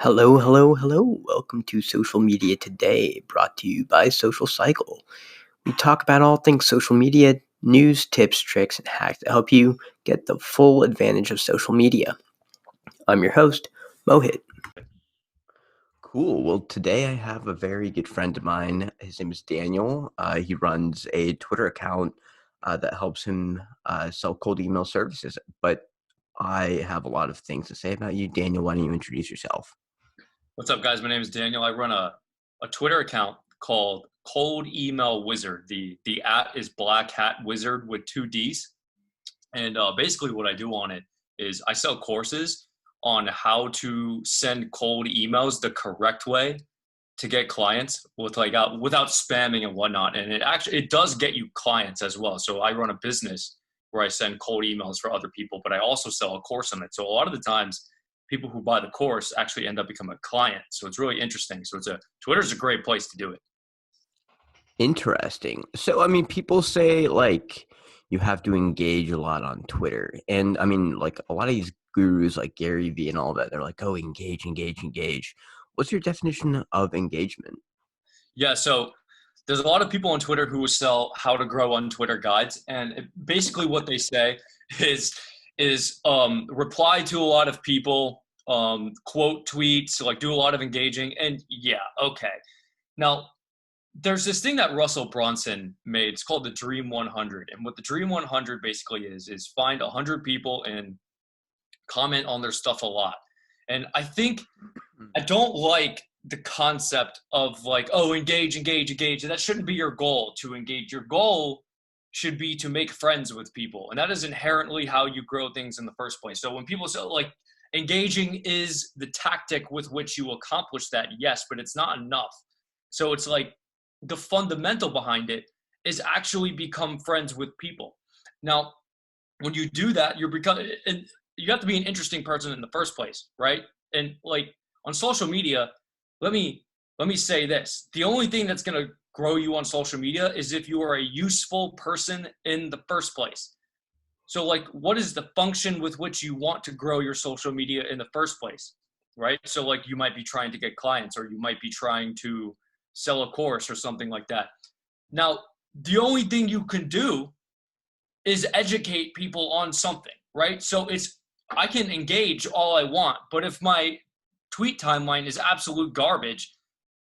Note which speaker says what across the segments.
Speaker 1: Hello, hello, hello. Welcome to Social Media Today, brought to you by Social Cycle. We talk about all things social media, news, tips, tricks, and hacks to help you get the full advantage of social media. I'm your host, Mohit. Cool. Well, today I have a very good friend of mine. His name is Daniel. He runs a Twitter account that helps him sell cold email services. But I have a lot of things to say about you. Daniel, why don't you introduce yourself?
Speaker 2: What's up, guys? My name is Daniel. I run a Twitter account called Cold Email Wizard. The at is Black Hat Wizard with two D's. And basically, what I do on it is I sell courses on how to send cold emails the correct way to get clients without spamming and whatnot. And it does get you clients as well. So I run a business where I send cold emails for other people, but I also sell a course on it. So a lot of the times, people who buy the course actually end up becoming a client. So it's really interesting. So Twitter's a great place to do it.
Speaker 1: Interesting. So, I mean, people say like you have to engage a lot on Twitter. And I mean, like a lot of these gurus like Gary Vee and all that, they're like, oh, engage, engage, engage. What's your definition of engagement?
Speaker 2: Yeah. So there's a lot of people on Twitter who will sell how to grow on Twitter guides. And basically what they say is, reply to a lot of people, quote tweets, like do a lot of engaging. And yeah, okay. Now, there's this thing that Russell Brunson made. It's called the Dream 100. And what the Dream 100 basically is find 100 people and comment on their stuff a lot. And I don't like the concept of like, oh, engage, engage, engage. That shouldn't be your goal to engage. Your goal should be to make friends with people. And that is inherently how you grow things in the first place. So when people say like engaging is the tactic with which you accomplish that, yes, but it's not enough. So it's like the fundamental behind it is actually become friends with people. Now, when you do that, and you have to be an interesting person in the first place, right? And like on social media, let me say this: the only thing that's going to grow you on social media is if you are a useful person in the first place. So, like, what is the function with which you want to grow your social media in the first place, right? So, like, you might be trying to get clients, or you might be trying to sell a course or something like that. Now, the only thing you can do is educate people on something, right? So I can engage all I want, but if my tweet timeline is absolute garbage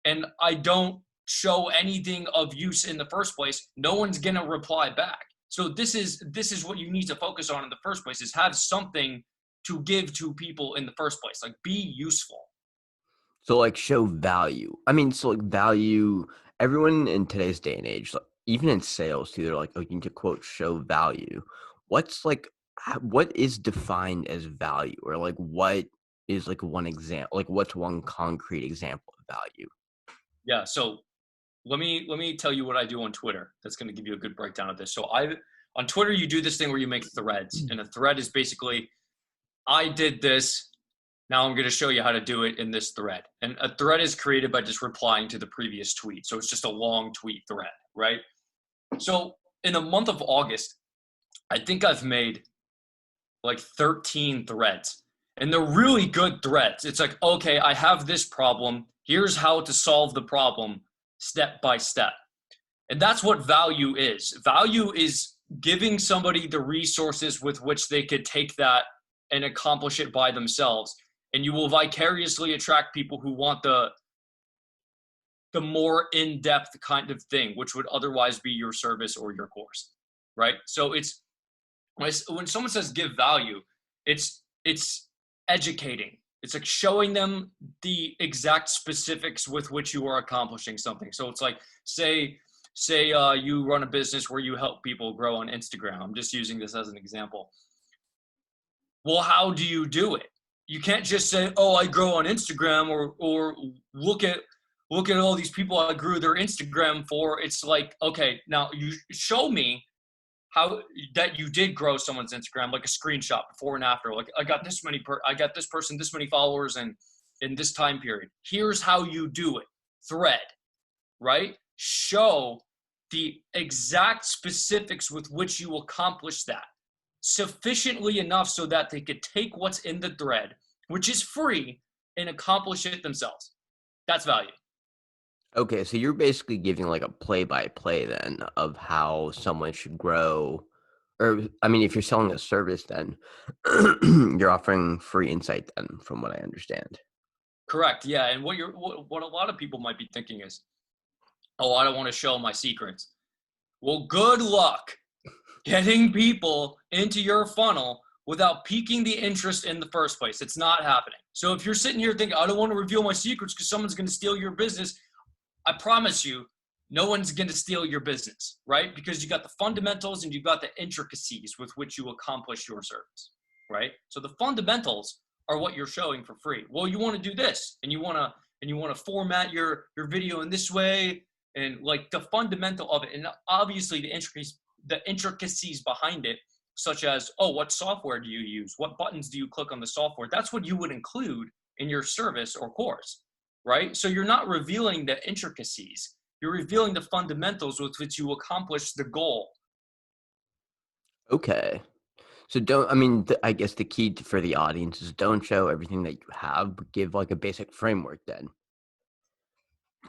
Speaker 2: and I don't show anything of use in the first place, no one's gonna reply back. So this is what you need to focus on in the first place: is have something to give to people in the first place. Like, be useful.
Speaker 1: So, like, show value. I mean, so like value, everyone in today's day and age, like, even in sales too, they're like, oh, you need to quote, show value. What's like, what is defined as value? Or like, what is like one example, like, what's one concrete example of value?
Speaker 2: Yeah. So let me tell you what I do on Twitter. That's going to give you a good breakdown of this. So I on Twitter, you do this thing where you make threads, and a thread is basically, I did this. Now I'm going to show you how to do it in this thread. And a thread is created by just replying to the previous tweet. So it's just a long tweet thread, right? So in the month of August, I think I've made like 13 threads. And they're really good threads. It's like, okay, I have this problem. Here's how to solve the problem step by step. And that's what value is. Value is giving somebody the resources with which they could take that and accomplish it by themselves. And you will vicariously attract people who want the more in-depth kind of thing, which would otherwise be your service or your course, right? So it's when someone says give value, it's educating. It's like showing them the exact specifics with which you are accomplishing something. So it's like, say you run a business where you help people grow on Instagram. I'm just using this as an example. Well, how do you do it? You can't just say, "Oh, I grow on Instagram," or look at all these people I grew their Instagram for. It's like, okay, now you show me how that you did grow someone's Instagram, like a screenshot before and after. Like, I got this person this many followers and in this time period. Here's how you do it. Thread, right? Show the exact specifics with which you accomplish that sufficiently enough so that they could take what's in the thread, which is free, and accomplish it themselves. That's value.
Speaker 1: Okay, so you're basically giving like a play-by-play then of how someone should grow. Or, I mean, if you're selling a service, then you're offering free insight then, from what I understand.
Speaker 2: Correct. Yeah. And what a lot of people might be thinking is, oh, I don't want to show my secrets. Well, good luck getting people into your funnel without piquing the interest in the first place. It's not happening. So if you're sitting here thinking, I don't want to reveal my secrets because someone's going to steal your business, I promise you, no one's going to steal your business, right? Because you got the fundamentals and you've got the intricacies with which you accomplish your service, right? So the fundamentals are what you're showing for free. Well, you want to do this, and you want to format your video in this way, and like the fundamental of it, and obviously the intricacies behind it, such as, oh, what software do you use? What buttons do you click on the software? That's what you would include in your service or course, right? So you're not revealing the intricacies. You're revealing the fundamentals with which you accomplish the goal.
Speaker 1: Okay. So don't, I mean, I guess the key for the audience is don't show everything that you have, but give like a basic framework then.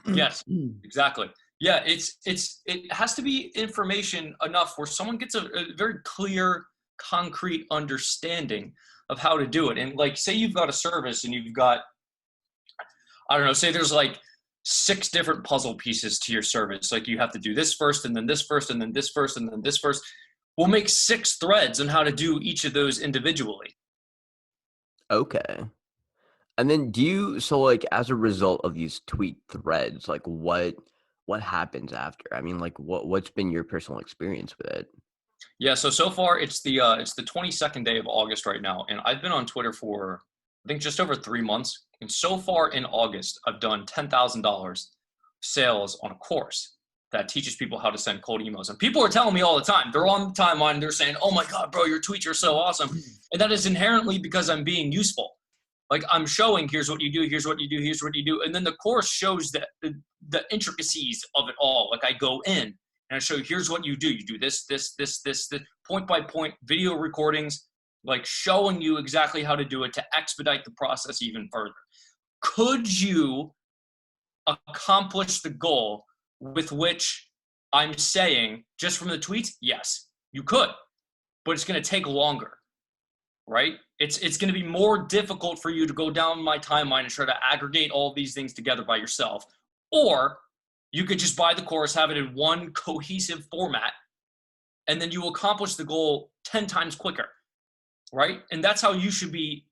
Speaker 2: Yes, exactly. Yeah, it has to be information enough where someone gets a very clear, concrete understanding of how to do it. And like, say you've got a service and you've got, I don't know, say there's like 6 different puzzle pieces to your service. Like you have to do this first, and then this first, and then this first, and then this first. We'll make 6 threads on how to do each of those individually.
Speaker 1: Okay. And then so like as a result of these tweet threads, like what happens after? I mean, like what's been your personal experience with it?
Speaker 2: Yeah, so far it's the 22nd day of August right now, and I've been on Twitter for I think just over 3 months. And so far in August, I've done $10,000 sales on a course that teaches people how to send cold emails. And people are telling me all the time, they're on the timeline and they're saying, "Oh my God, bro, your tweets are so awesome," and that is inherently because I'm being useful. Like I'm showing, here's what you do, here's what you do, here's what you do, and then the course shows the intricacies of it all. Like I go in and I show you, here's what you do. You do this, point by point video recordings, like showing you exactly how to do it to expedite the process even further. Could you accomplish the goal with which I'm saying just from the tweets? Yes, you could, but it's going to take longer, right? It's going to be more difficult for you to go down my timeline and try to aggregate all of these things together by yourself. Or you could just buy the course, have it in one cohesive format, and then you accomplish the goal 10 times quicker, right? And that's how you should be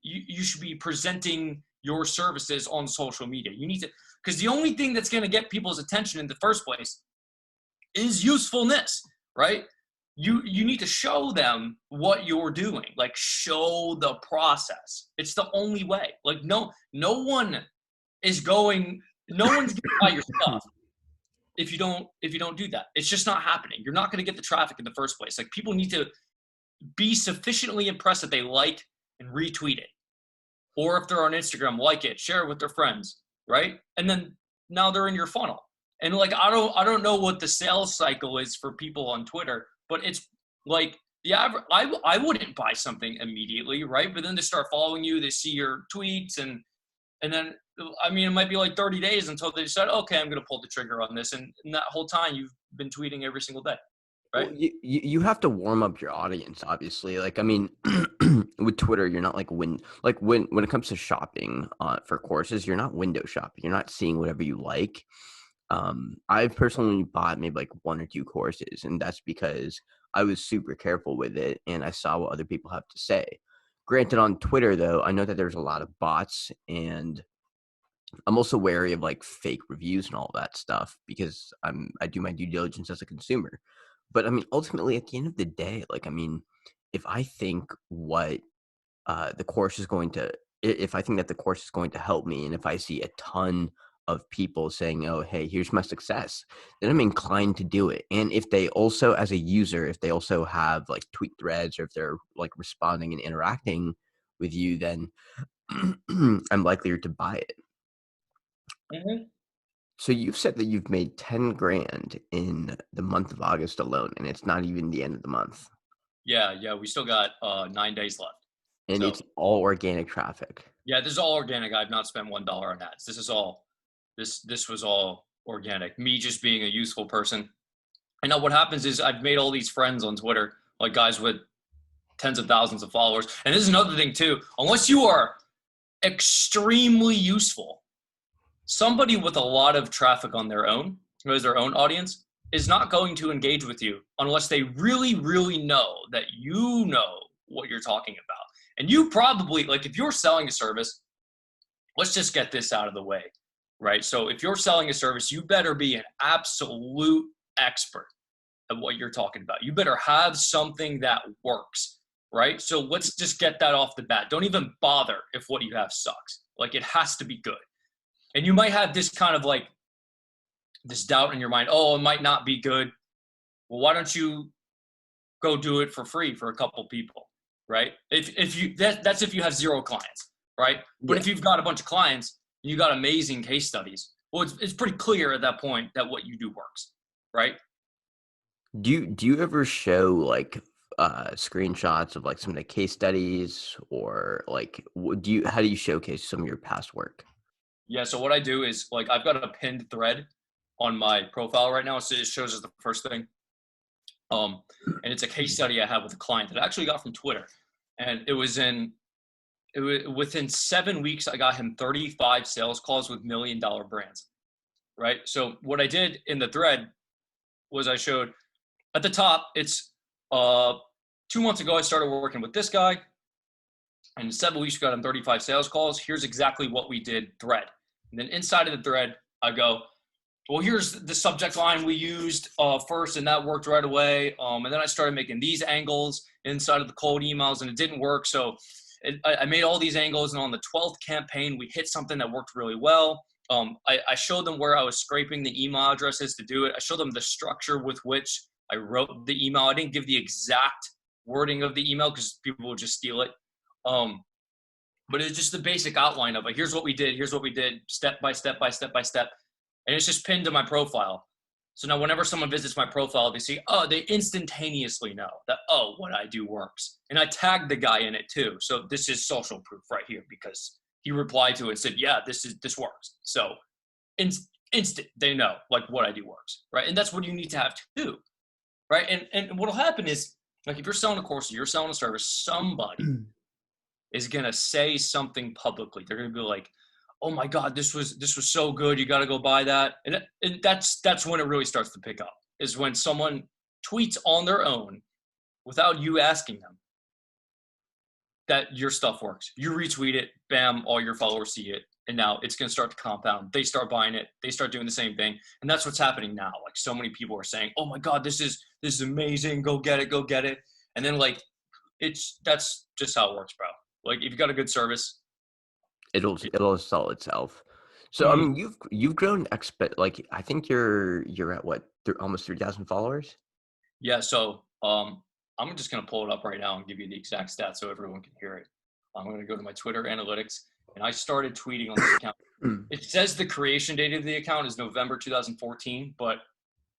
Speaker 2: presenting your services on social media. You need to, because the only thing that's going to get people's attention in the first place is usefulness, right? You need to show them what you're doing, like show the process. It's the only way. Like no one is going, no one's going to buy your stuff if you don't do that. It's just not happening. You're not going to get the traffic in the first place. Like people need to be sufficiently impressed that they like and retweet it, or if they're on Instagram, like it, share it with their friends, right? And then now they're in your funnel. And like I don't know what the sales cycle is for people on Twitter, but it's like I wouldn't buy something immediately, right? But then they start following you, they see your tweets, and then I mean it might be like 30 days until they decide, okay, I'm going to pull the trigger on this, and that whole time you've been tweeting every single day, right?
Speaker 1: Well, you have to warm up your audience, obviously. Like, I mean, with Twitter, you're not like when it comes to shopping for courses, you're not window shopping. You're not seeing whatever you like. I've personally bought maybe like 1 or 2 courses, and that's because I was super careful with it and I saw what other people have to say. Granted, on Twitter, though, I know that there's a lot of bots, and I'm also wary of like fake reviews and all that stuff because I do my due diligence as a consumer. But I mean, ultimately, at the end of the day, like I mean, if I think what the course is going to, if I think that the course is going to help me, and if I see a ton of people saying, "Oh, hey, here's my success," then I'm inclined to do it. And if they also, as a user, if they also have like tweet threads, or if they're like responding and interacting with you, then I'm likelier to buy it.
Speaker 2: Mm-hmm.
Speaker 1: So you've said that you've made 10 grand in the month of August alone, and it's not even the end of the month.
Speaker 2: Yeah, we still got 9 days left.
Speaker 1: And
Speaker 2: So
Speaker 1: it's all organic traffic.
Speaker 2: Yeah, this is all organic. I've not spent $1 on ads. This was all organic. Me just being a useful person. And now what happens is I've made all these friends on Twitter, like guys with tens of thousands of followers. And this is another thing too. Unless you are extremely useful, somebody with a lot of traffic on their own, who has their own audience, is not going to engage with you unless they really, really know that you know what you're talking about. And you probably, like, if you're selling a service, let's just get this out of the way, right? So if you're selling a service, you better be an absolute expert at what you're talking about. You better have something that works, right? So let's just get that off the bat. Don't even bother if what you have sucks. Like, it has to be good. And you might have this kind of like this doubt in your mind, oh, it might not be good. Well, why don't you go do it for free for a couple people, right? If you that's if you have 0 clients, right? But
Speaker 1: Yeah.
Speaker 2: if you've got a bunch of clients, you got amazing case studies. Well, it's pretty clear at that point that what you do works, right?
Speaker 1: Do you ever show like screenshots of like some of the case studies, or like how do you showcase some of your past work?
Speaker 2: Yeah. So what I do is, like, I've got a pinned thread on my profile right now. So it shows as the first thing. And it's a case study I had with a client that I actually got from Twitter. And within 7 weeks, I got him 35 sales calls with $1 million brands, right? So what I did in the thread was I showed at the top, it's 2 months ago, I started working with this guy. And in 7 weeks, we got him 35 sales calls. Here's exactly what we did thread. And then inside of the thread, I go, well, here's the subject line we used first, and that worked right away. And then I started making these angles inside of the cold emails, and it didn't work. So I made all these angles, and on the 12th campaign, we hit something that worked really well. I showed them where I was scraping the email addresses to do it. I showed them the structure with which I wrote the email. I didn't give the exact wording of the email because people would just steal it. But it's just the basic outline of it. Here's what we did, step by step by step by step. And it's just pinned to my profile. So now whenever someone visits my profile, they see, oh, they instantaneously know that, oh, what I do works. And I tagged the guy in it too. So this is social proof right here, because he replied to it and said, yeah, this works. So instant, they know like what I do works, right? And that's what you need to have too, right? And what'll happen is, like, if you're selling a course, or you're selling a service, somebody is gonna say something publicly. They're gonna be like, oh my God, this was so good. You got to go buy that. And that's when it really starts to pick up, is when someone tweets on their own without you asking them that your stuff works. You retweet it, bam, all your followers see it. And now it's going to start to compound. They start buying it. They start doing the same thing. And that's what's happening now. Like, so many people are saying, oh my God, this is amazing. Go get it. Go get it. And then, like, that's just how it works, bro. Like, if you got a good service,
Speaker 1: It'll sell itself. So I mean, you've grown like I think you're at what, almost 3,000 followers.
Speaker 2: Yeah, so I'm just gonna pull it up right now and give you the exact stats so everyone can hear it. I'm gonna go to my Twitter analytics, and I started tweeting on this account. It says the creation date of the account is November 2014, but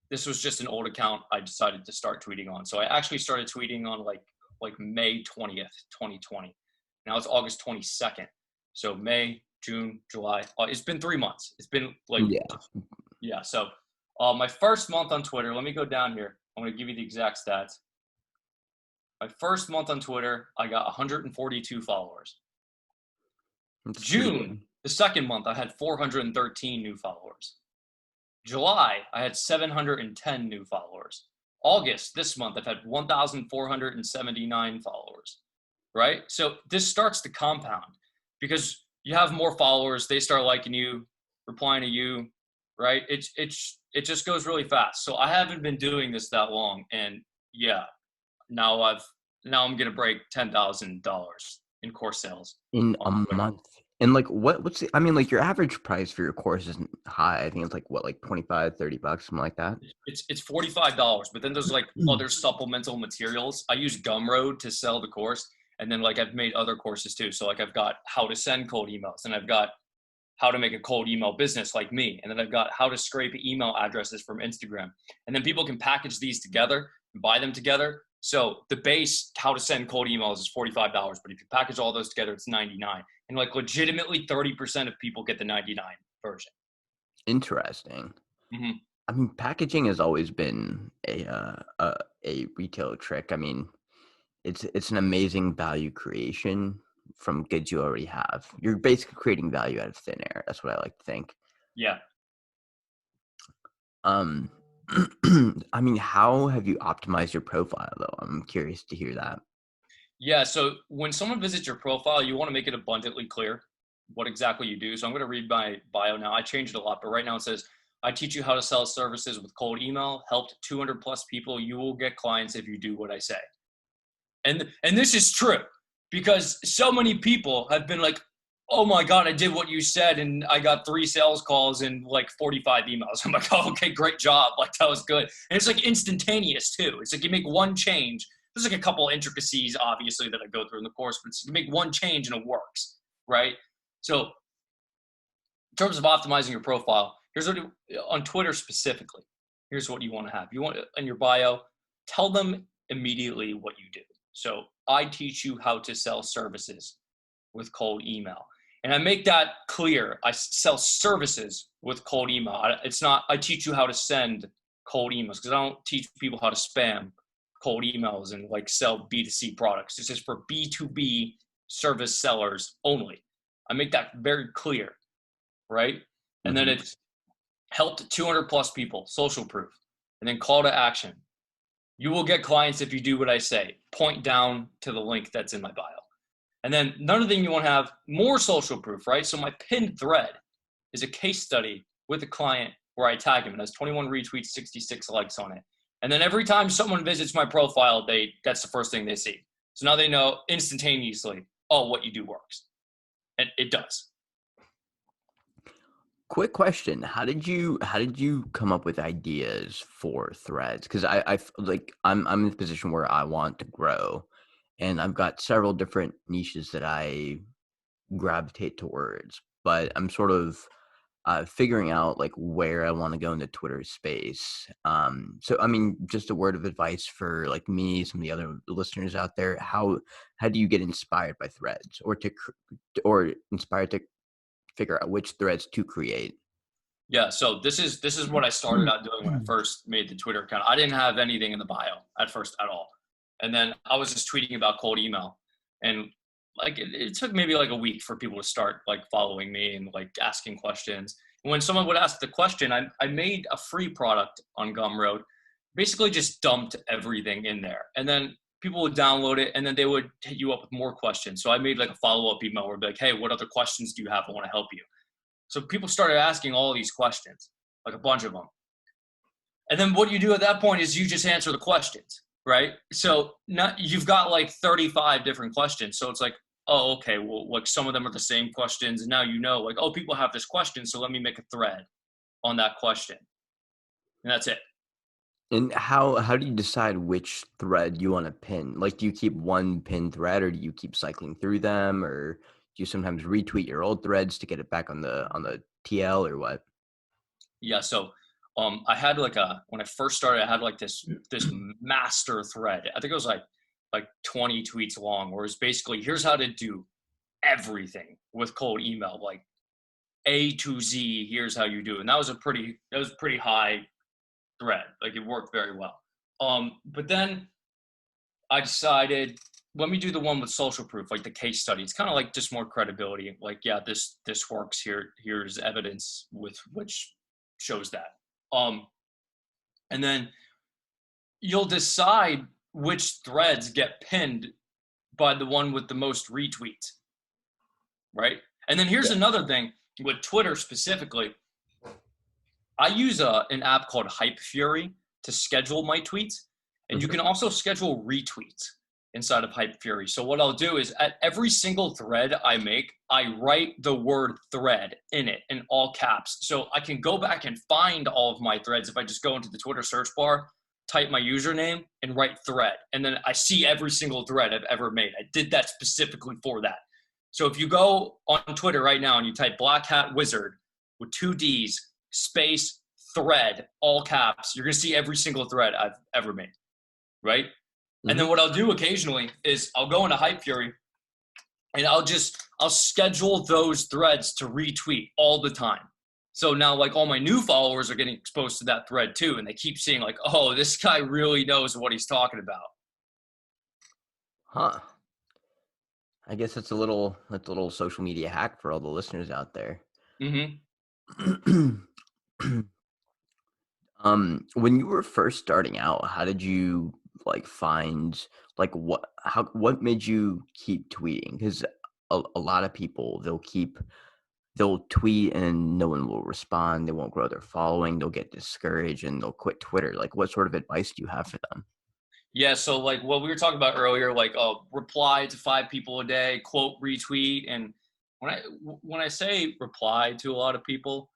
Speaker 2: this was just an old account I decided to start tweeting on. So I actually started tweeting on like May 20th, 2020. Now it's August 22nd. So May, June, July. It's been 3 months. It's been like, yeah. So my first month on Twitter, let me go down here. I'm going to give you the exact stats. My first month on Twitter, I got 142 followers. June, the second month, I had 413 new followers. July, I had 710 new followers. August, this month, I've had 1,479 followers, right? So this starts to compound, because you have more followers, they start liking you, replying to you, right? It just goes really fast. So I haven't been doing this that long, and yeah, now I'm gonna break $10,000 in course sales
Speaker 1: In a
Speaker 2: on Twitter.
Speaker 1: month. And like I mean, like, your average price for your course isn't high. I think it's like what, like 25, $30, something like that.
Speaker 2: It's $45, but then there's like other supplemental materials. I use Gumroad to sell the course, and then like I've made other courses too. So like I've got how to send cold emails, and I've got how to make a cold email business like me, and then I've got how to scrape email addresses from Instagram, and then people can package these together and buy them together. So the base how to send cold emails is $45, but if you package all those together, it's $99. and like legitimately 30% of people get the 99 version.
Speaker 1: Interesting.
Speaker 2: Hmm.
Speaker 1: I mean, packaging has always been a retail trick. I mean, it's an amazing value creation from goods you already have. You're basically creating value out of thin air. That's what I like to think.
Speaker 2: Yeah.
Speaker 1: Um, I mean, how have you optimized your profile though? I'm curious to hear that.
Speaker 2: Yeah. So when someone visits your profile, you want to make it abundantly clear what exactly you do. So I'm going to read my bio now. I changed it a lot, but right now it says, I teach you how to sell services with cold email, helped 200 plus people. You will get clients if you do what I say. And this is true because so many people have been like, oh my God, I did what you said. And I got 3 sales calls and like 45 emails. I'm like, oh, okay, great job. Like that was good. And it's like instantaneous too. It's like you make one change. There's like a couple intricacies, obviously, that I go through in the course, but it's, you make one change and it works, right? So in terms of optimizing your profile, here's what on Twitter specifically, here's what you want to have. You want in your bio, tell them immediately what you do. So I teach you how to sell services with cold email. And I make that clear. I sell services with cold email. It's not, I teach you how to send cold emails because I don't teach people how to spam cold emails and like sell B2C products. This is for B2B service sellers only. I make that very clear, right? And then
Speaker 1: Hmm.
Speaker 2: it's helped 200 plus people, social proof, and then call to action. You will get clients if you do what I say. Point down to the link that's in my bio. And then another thing you want to have more social proof, right? So my pinned thread is a case study with a client where I tag him. It has 21 retweets, 66 likes on it. And then every time someone visits my profile, that's the first thing they see. So now they know instantaneously, oh, what you do works. And it does.
Speaker 1: Quick question: how did you come up with ideas for threads? Because like I'm in the position where I want to grow, and I've got several different niches that I gravitate towards, but I'm sort of figuring out like where I want to go in the Twitter space. So I mean, just a word of advice for like me, some of the other listeners out there. How do you get inspired by threads, or inspired to figure out which threads to create?
Speaker 2: Yeah, so this is what I started out doing when I first made the Twitter account. I didn't have anything in the bio at first at all. And then I was just tweeting about cold email. And like it took maybe like a week for people to start like following me and like asking questions. And when someone would ask the question, I made a free product on Gumroad, basically just dumped everything in there. And then people would download it and then they would hit you up with more questions. So I made like a follow-up email where I'd be like, hey, what other questions do you have? I want to help you. So people started asking all these questions, like a bunch of them. And then what you do at that point is you just answer the questions, right? So not, you've got like 35 different questions. So it's like, oh, okay, well, like some of them are the same questions. And now you know, like, oh, people have this question. So let me make a thread on that question. And that's it.
Speaker 1: And how do you decide which thread you want to pin? Like, do you keep one pin thread, or do you keep cycling through them, or do you sometimes retweet your old threads to get it back on the TL, or what?
Speaker 2: Yeah. So I had like when I first started, I had like this master thread. I think it was like 20 tweets long, where it's basically here's how to do everything with cold email, like A to Z. Here's how you do it. And that was pretty high thread. Like it worked very well. But then I decided, let me do the one with social proof, like the case study. It's kind of like just more credibility. Like, yeah, this works here. Here's evidence with which shows that. Um, and then you'll decide which threads get pinned by the one with the most retweets, right? And then here's
Speaker 1: Yeah.
Speaker 2: another thing with Twitter specifically. I use an app called Hype Fury to schedule my tweets, and you
Speaker 1: Mhm.
Speaker 2: can also schedule retweets inside of Hype Fury. So what I'll do is at every single thread I make, I write the word thread in it in all caps. So I can go back and find all of my threads if I just go into the Twitter search bar, type my username, and write thread. And then I see every single thread I've ever made. I did that specifically for that. So if you go on Twitter right now and you type Black Hat Wizard with 2 Ds, space, thread, all caps, you're going to see every single thread I've ever made, right? And then
Speaker 1: Mhm.
Speaker 2: what I'll do occasionally is I'll go into Hype Fury and I'll schedule those threads to retweet all the time. So now like all my new followers are getting exposed to that thread too, and they keep seeing like, oh, this guy really knows what he's talking about.
Speaker 1: Huh. I guess that's a little social media hack for all the listeners out there.
Speaker 2: Mm-hmm.
Speaker 1: When you were first starting out, how did you like find like what made you keep tweeting? Because a lot of people they'll tweet and no one will respond. They won't grow their following. They'll get discouraged and they'll quit Twitter. Like, what sort of advice do you have for them?
Speaker 2: Yeah, so like what we were talking about earlier, like reply to 5 people a day, quote retweet, and when I say reply to a lot of people,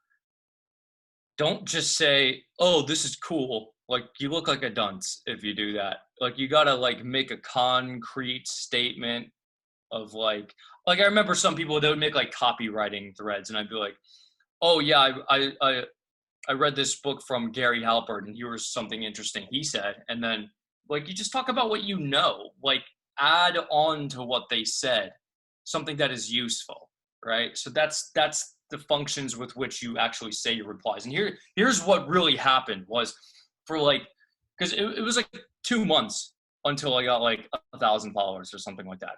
Speaker 2: don't just say, "Oh, this is cool." Like you look like a dunce if you do that. Like you gotta like make a concrete statement of like I remember some people they would make like copywriting threads, and I'd be like, "Oh yeah, I read this book from Gary Halpert, and here's something interesting he said." And then like you just talk about what you know, like add on to what they said, something that is useful, right? So that's the functions with which you actually say your replies. And here's what really happened was for like because it was like 2 months until I got like 1,000 followers or something like that.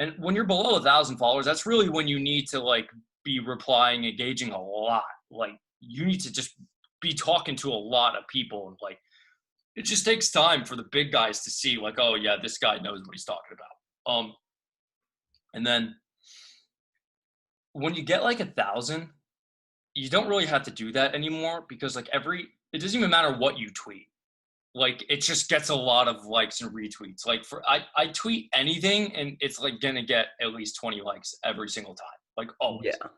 Speaker 2: And when you're below 1,000 followers, that's really when you need to like be replying, engaging a lot. Like you need to just be talking to a lot of people, and like it just takes time for the big guys to see like, oh yeah, this guy knows what he's talking about. And then when you get like 1,000, you don't really have to do that anymore because like it doesn't even matter what you tweet. Like it just gets a lot of likes and retweets. Like I tweet anything and it's like gonna get at least 20 likes every single time. Like always.
Speaker 1: Yeah.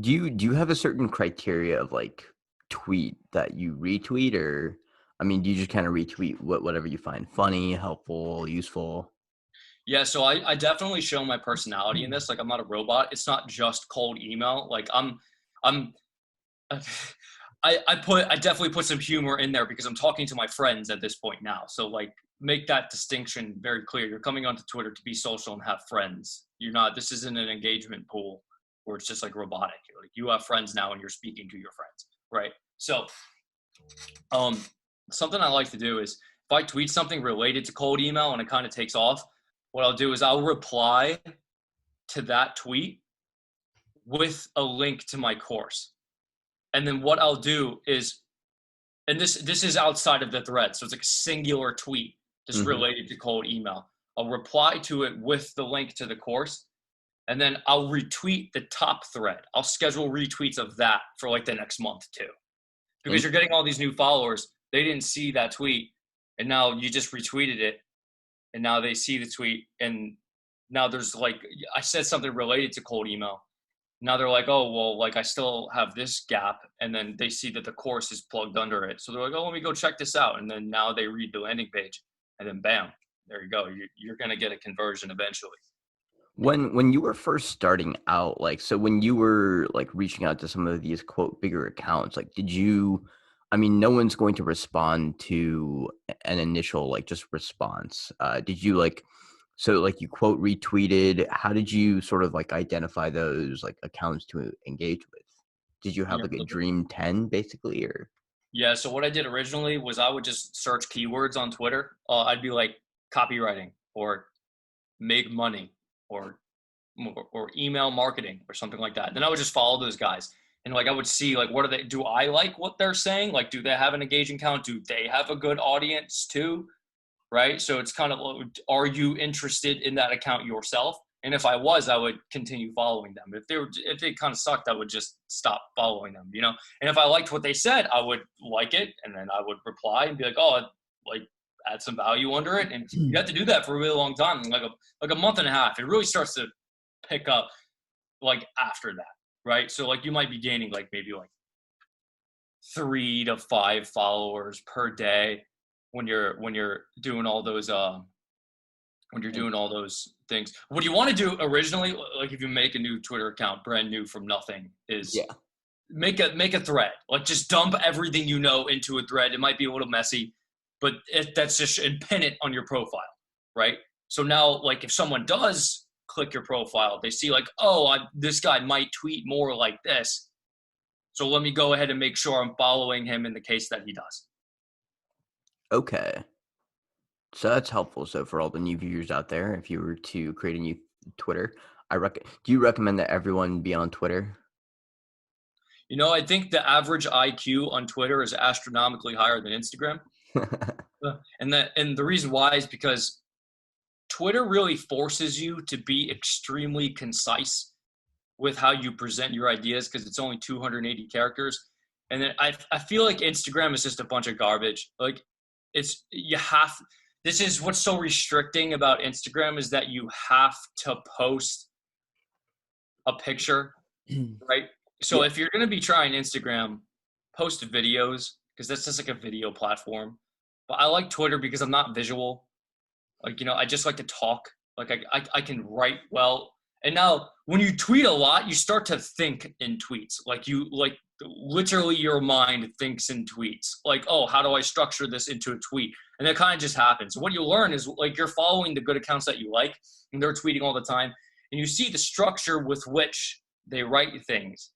Speaker 1: Do you have a certain criteria of like tweet that you retweet, or I mean, do you just kind of retweet whatever you find funny, helpful, useful?
Speaker 2: Yeah, so I definitely show my personality in this. Like I'm not a robot. It's not just cold email. Like I'm I definitely put some humor in there because I'm talking to my friends at this point now. So like make that distinction very clear. You're coming onto Twitter to be social and have friends. You're not this isn't an engagement pool where it's just like robotic. Like you have friends now and you're speaking to your friends, right? So um something I like to do is if I tweet something related to cold email and it kind of takes off, what I'll do is I'll reply to that tweet with a link to my course. And then what I'll do is, and this is outside of the thread, so it's like a singular tweet just
Speaker 1: Hmm.
Speaker 2: related to cold email. I'll reply to it with the link to the course, and then I'll retweet the top thread. I'll schedule retweets of that for like the next month too, because you're getting all these new followers. They didn't see that tweet, and now you just retweeted it, and now they see the tweet, and now there's like I said something related to cold email. Now they're like, oh well, like I still have this gap, and then they see that the course is plugged under it, so they're like, oh, let me go check this out, and then now they read the landing page, and then bam, there you go. You're gonna get a conversion eventually.
Speaker 1: When you were first starting out, like, so when you were like reaching out to some of these quote bigger accounts, like, did you? I mean, no one's going to respond to an initial like just response. Did you like? So like you quote retweeted. How did you sort of like identify those like accounts to engage with? Did you have
Speaker 2: Yeah.
Speaker 1: like a dream 10 basically, or?
Speaker 2: Yeah. So what I did originally was I would just search keywords on Twitter. I'd be like copywriting or make money or or email marketing or something like that. Then I would just follow those guys and like I would see like what are they do I like what they're saying? Like do they have an engaging count? Do they have a good audience too? Right? So it's kind of are you interested in that account yourself? And if I was, I would continue following them. If they kind of sucked, I would just stop following them, you know? And if I liked what they said, I would like it and then I would reply and be like, "Oh, like add some value under it." And you have to do that for a really long time, like a month and a half. It really starts to pick up like after that, right? So like you might be gaining like maybe like 3 to 5 followers per day when you're doing all those when you're doing all those things. What you want to do originally, like if you make a new Twitter account brand new from nothing, is
Speaker 1: Yeah.
Speaker 2: make a thread. Like just dump everything you know into a thread. It might be a little messy, but that's just and pin it on your profile, right? So now like if someone does click your profile. They see like, oh, this guy might tweet more like this. So let me go ahead and make sure I'm following him in the case that he does.
Speaker 1: Okay. So that's helpful. So for all the new viewers out there, if you were to create a new Twitter, do you recommend that everyone be on Twitter?
Speaker 2: I think the average IQ on Twitter is astronomically higher than Instagram. And the reason why is because Twitter really forces you to be extremely concise with how you present your ideas because it's only 280 characters. And then I feel like Instagram is just a bunch of garbage. Like this is what's so restricting about Instagram is that you have to post a picture, right? So
Speaker 1: Yeah.
Speaker 2: if you're going to be trying Instagram, post videos because that's just like a video platform. But I like Twitter because I'm not visual. Like, I just like to talk. Like I can write well. And now when you tweet a lot, you start to think in tweets. Like literally your mind thinks in tweets. Like, oh, how do I structure this into a tweet? And that kind of just happens. What you learn is like you're following the good accounts that you like and they're tweeting all the time. And you see the structure with which they write things.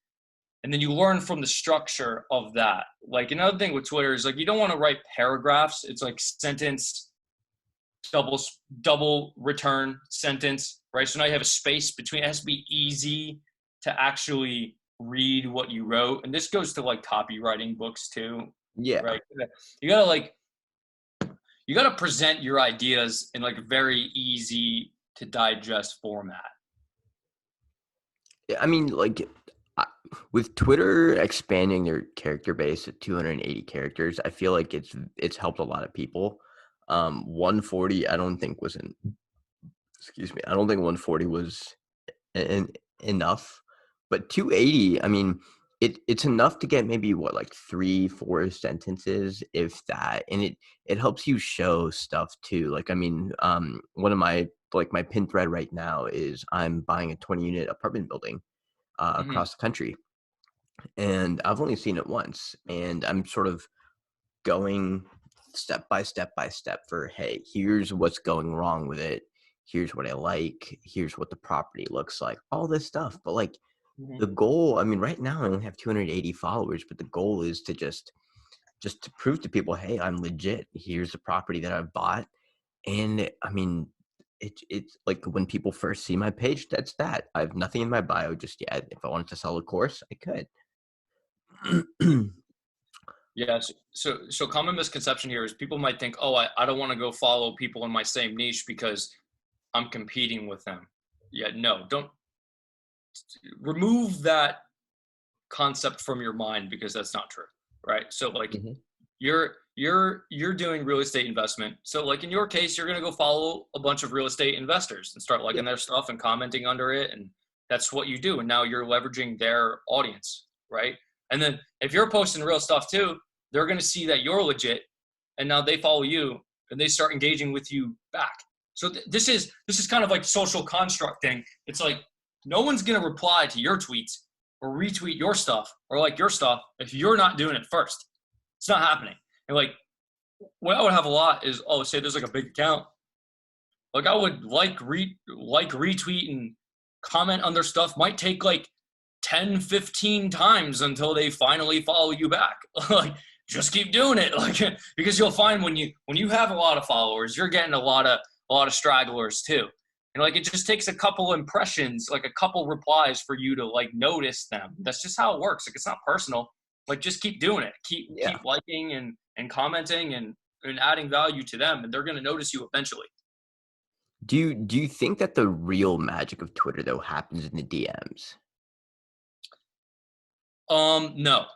Speaker 2: And then you learn from the structure of that. Like another thing with Twitter is like you don't want to write paragraphs. It's like sentence, double return sentence, right? So now you have a space between. It has to be easy to actually read what you wrote, and this goes to like copywriting books too,
Speaker 1: Yeah.
Speaker 2: right? You gotta present your ideas in like a very easy to digest format.
Speaker 1: Yeah, I mean, like, I with Twitter expanding their character base to 280 characters, I feel like it's helped a lot of people. 140, I don't think was excuse me, I don't think 140 was en enough, but 280, I mean, it's enough to get maybe what, like 3, 4 sentences, if that, and it helps you show stuff too. Like, I mean, one of my pin thread right now is I'm buying a 20-unit apartment building
Speaker 2: Mm-hmm.
Speaker 1: across the country, and I've only seen it once, and I'm sort of going step by step by step for, hey, here's what's going wrong with it. Here's what I like. Here's what the property looks like. All this stuff. But like
Speaker 2: Mm-hmm.
Speaker 1: the goal, I mean, right now I only have 280 followers, but the goal is to just to prove to people, hey, I'm legit. Here's the property that I've bought. And I mean, it's like when people first see my page, that's that. I have nothing in my bio just yet. If I wanted to sell a course, I could.
Speaker 2: Yeah. So common misconception here is people might think, oh, I don't want to go follow people in my same niche because I'm competing with them. Yeah, no, don't remove that concept from your mind because that's not true, right? So like
Speaker 1: Mhm.
Speaker 2: you're doing real estate investment. So like in your case, you're gonna go follow a bunch of real estate investors and start liking
Speaker 1: Yep.
Speaker 2: their stuff and commenting under it, and that's what you do. And now you're leveraging their audience, right? And then if you're posting real stuff too, they're gonna see that you're legit, and now they follow you and they start engaging with you back. So this is kind of like social construct thing. It's like no one's gonna reply to your tweets or retweet your stuff or like your stuff if you're not doing it first. It's not happening. And like what I would have a lot is, oh, say there's like a big account. Like I would retweet and comment on their stuff might take like 10, 15 times until they finally follow you back. Like just keep doing it. Like because you'll find when you have a lot of followers, you're getting a lot of stragglers too. And like it just takes a couple impressions, like a couple replies for you to like notice them. That's just how it works. Like it's not personal. Like just keep doing it. Keep
Speaker 1: Yeah.
Speaker 2: liking and commenting and adding value to them, and they're gonna notice you eventually.
Speaker 1: Do you think that the real magic of Twitter though happens in the DMs?
Speaker 2: No.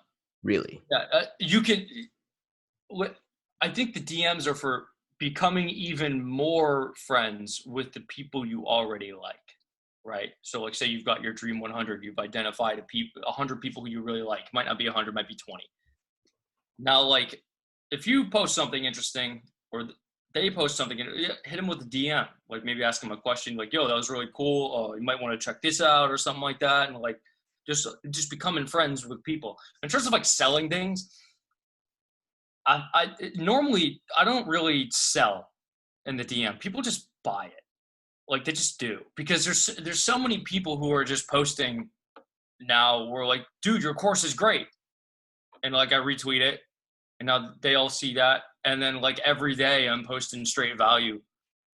Speaker 1: Really?
Speaker 2: Yeah, you can. I think the DMs are for becoming even more friends with the people you already like, right? So, like, say you've got your Dream 100, you've identified 100 people who you really like. Might not be 100, might be 20. Now, like, if you post something interesting or they post something, hit them with a DM. Like, maybe ask them a question, like, "Yo, that was really cool. You might want to check this out," or something like that, and like, just becoming friends with people. In terms of like selling things, normally I don't really sell in the DM. People just buy it. Like they just do, because there's so many people who are just posting now. We're like, dude, your course is great, and like I retweet it, and now they all see that, and then like every day I'm posting straight value,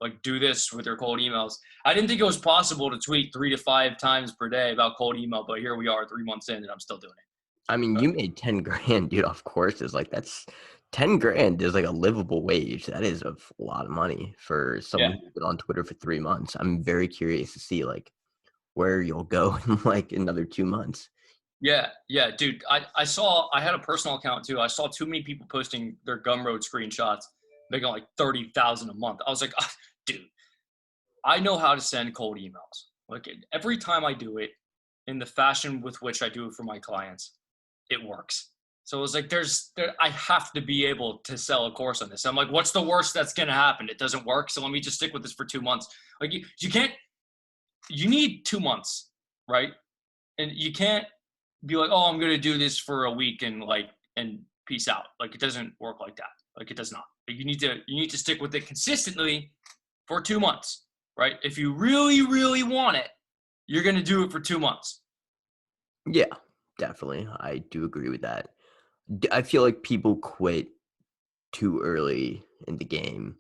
Speaker 2: like do this with your cold emails. I didn't think it was possible to tweet 3 to 5 times per day about cold email, but here we are 3 months in, and I'm still doing it.
Speaker 1: I mean,
Speaker 2: But
Speaker 1: you made 10 grand, dude, off courses. Like that's 10 grand is like a livable wage. That is a lot of money for
Speaker 2: yeah,
Speaker 1: someone who's been on Twitter for 3 months. I'm very curious to see like where you'll go in like another 2 months.
Speaker 2: yeah, dude. I had a personal account too. I saw too many people posting their Gumroad screenshots, making like 30,000 a month. I was like, ah, dude, I know how to send cold emails. Like every time I do it, in the fashion with which I do it for my clients, it works. So it was like, I have to be able to sell a course on this. I'm like, what's the worst that's gonna happen? It doesn't work. So let me just stick with this for 2 months. Like you can't. You need 2 months, right? And you can't be like, oh, I'm gonna do this for a week and peace out. Like it doesn't work like that. Like it does not. Like you need to stick with it consistently for 2 months, right? If you really, really want it, you're gonna do it for 2 months.
Speaker 1: Yeah, definitely. I do agree with that. I feel like people quit too early in the game.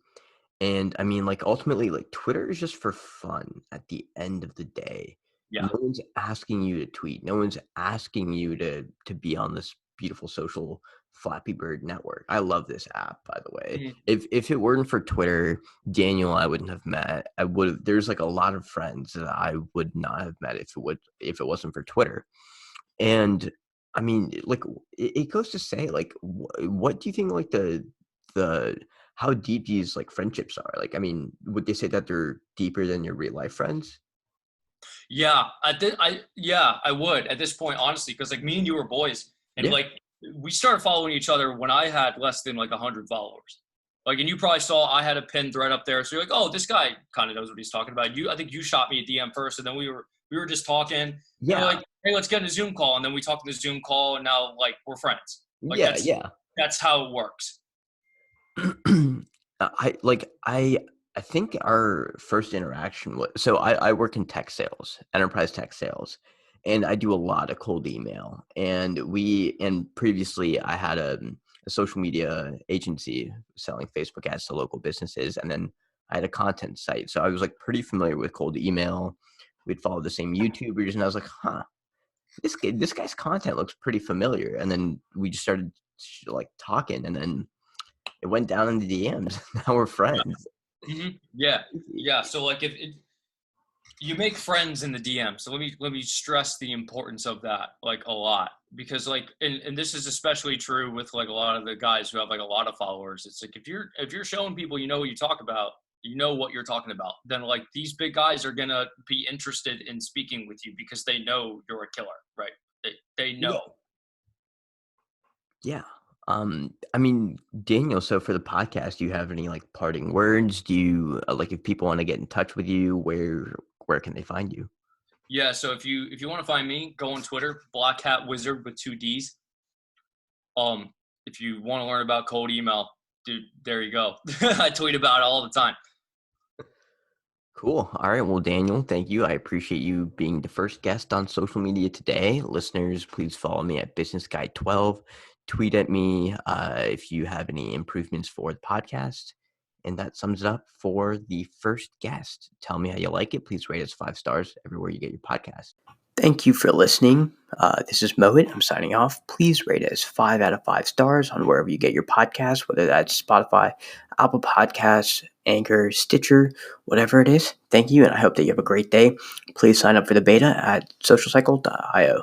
Speaker 1: And I mean, like, ultimately, like, Twitter is just for fun at the end of the day.
Speaker 2: Yeah.
Speaker 1: No one's asking you to tweet. No one's asking you to be on this beautiful social Flappy Bird network. I love this app, by the way.
Speaker 2: Mhm.
Speaker 1: If it weren't for Twitter, Daniel, I wouldn't have met. I would have. There's like a lot of friends that I would not have met if it wasn't for Twitter. And I mean, like, it goes to say, like, what do you think, like, the how deep these, like, friendships are? Like, I mean, would they say that they're deeper than your real life friends?
Speaker 2: Yeah, I would at this point, honestly, because like me and you were boys, and
Speaker 1: Yeah.
Speaker 2: like we started following each other when I had less than like 100 followers. Like, and you probably saw I had a pinned thread up there, so you're like, oh, this guy kind of knows what he's talking about. I think you shot me a DM first, and then we were just talking, and we're
Speaker 1: Yeah.
Speaker 2: like, hey, let's get in a Zoom call, and then we talked in the Zoom call, and now like we're friends. Like
Speaker 1: Yeah, yeah.
Speaker 2: that's how it works.
Speaker 1: I think our first interaction was so I work in tech sales, enterprise tech sales, and I do a lot of cold email. And previously I had a social media agency selling Facebook ads to local businesses, and then I had a content site. So I was like pretty familiar with cold email. We'd follow the same YouTubers, and I was like, huh, this guy's content looks pretty familiar. And then we just started like talking, and then it went down in the DMs. Now we're friends.
Speaker 2: Yeah, yeah. So like if it, you make friends in the DM. So let me stress the importance of that like a lot, because like and this is especially true with like a lot of the guys who have like a lot of followers. It's like if you're showing people you know what you talk about, you know what you're talking about, then like these big guys are gonna be interested in speaking with you because they know you're a killer, right? They
Speaker 1: Yeah.
Speaker 2: know.
Speaker 1: Yeah. I mean, Daniel, so for the podcast, do you have any like parting words? Do you like if people want to get in touch with you, where can they find you?
Speaker 2: Yeah. So if you want to find me, go on Twitter, Black Hat Wizard with 2 D's. Um, if you want to learn about cold email, dude, there you go. I tweet about it all the time.
Speaker 1: Cool. All right. Well, Daniel, thank you. I appreciate you being the first guest on social media today. Listeners, please follow me at Business Guy 12. Tweet at me if you have any improvements for the podcast. And that sums it up for the first guest. Tell me how you like it. Please rate us 5 stars everywhere you get your podcast. Thank you for listening. This is Mohit. I'm signing off. Please rate us 5 out of 5 stars on wherever you get your podcast, whether that's Spotify, Apple Podcasts, Anchor, Stitcher, whatever it is. Thank you, and I hope that you have a great day. Please sign up for the beta at socialcycle.io.